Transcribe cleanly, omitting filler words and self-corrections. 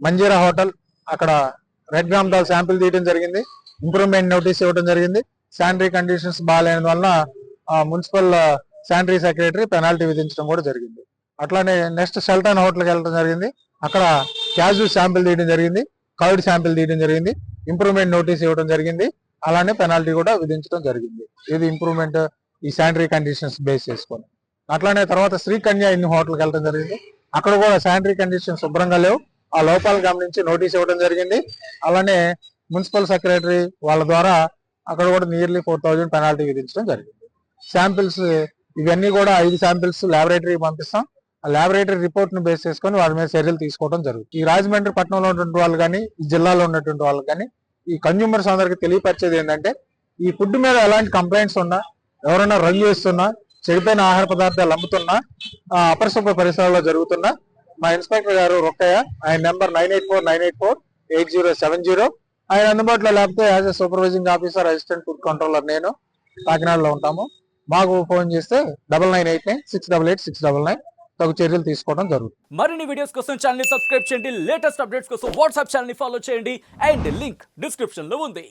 Manjira hotel అక్కడ red gram dal sample తీయడం జరిగింది. ఇంప్రూవ్మెంట్ నోటీస్ ఇవ్వడం జరిగింది. శానిటరీ కండిషన్స్ బాగాలేని వలన మున్సిపల్ శానిటరీ సెక్రటరీ పెనాల్టీ విధించడం కూడా జరిగింది. అట్లానే నెక్స్ట్ షెల్టన్ హోటల్కి వెళ్ళడం జరిగింది. అక్కడ క్యాజువల్ శాంపిల్ తీయడం జరిగింది, కర్డ్ శాంపిల్ తీయడం జరిగింది, ఇంప్రూవ్మెంట్ నోటీస్ ఇవ్వడం జరిగింది. అలానే పెనాల్టీ కూడా విధించడం జరిగింది. ఇది ఇంప్రూవ్మెంట్ ఈ శానిటరీ కండిషన్స్ బేస్ చేసుకొని. అట్లానే తర్వాత శ్రీకన్య ఇన్ని హోటల్కి వెళ్ళడం జరిగింది. అక్కడ కూడా శానిటరీ కండిషన్స్ శుభ్రంగా లేవు. ఆ లోపాలు గమనించి నోటీస్ ఇవ్వడం జరిగింది. అలానే మున్సిపల్ సెక్రటరీ వాళ్ళ ద్వారా అక్కడ కూడా నియర్లీ 4,000 పెనాల్టీ విధించడం జరిగింది. శాంపిల్స్ ఇవన్నీ కూడా 5 శాంపిల్స్ ల్యాబొరేటరీకి పంపిస్తాం. ఆ ల్యాబొరేటరీ రిపోర్ట్ ను బేస్ చేసుకొని వారి మీద చర్యలు తీసుకోవడం జరుగుతుంది. ఈ రాజమండ్రి పట్టణంలో ఉన్నటువంటి వాళ్ళు కానీ, ఈ జిల్లాలో ఉన్నటువంటి వాళ్ళు కానీ, ఈ కన్జ్యూమర్స్ అందరికి తెలియపరిచేది ఏంటంటే, ఈ ఫుడ్ మీద ఎలాంటి కంప్లైంట్స్ ఉన్నా, ఎవరైనా రంగు వేస్తున్నా, చెడిపోయిన ఆహార పదార్థాలు అమ్ముతున్నా, అపరిశుభ్ర పరిసరాల్లో జరుగుతున్నా, మా ఇన్స్పెక్టర్ గారు రొక్కయ్య, ఆయన నెంబర్ 9849848070, ఆయన అందుబాటులో లేకపోతే as a supervising officer, assistant food controller నేను కాకినాడలో ఉంటాము. మాకు ఫోన్ చేస్తే 9989688699 తగు చర్యలు తీసుకోవడం జరుగుతుంది. మరిన్ని వీడియోస్ కోసం ఛానల్ ని సబ్స్క్రైబ్ చేయండి. లేటెస్ట్ అప్డేట్స్ కోసం వాట్సాప్ ఛానల్ ని ఫాలో చేయండి. అండ్ లింక్ డిస్క్రిప్షన్ లో ఉంది.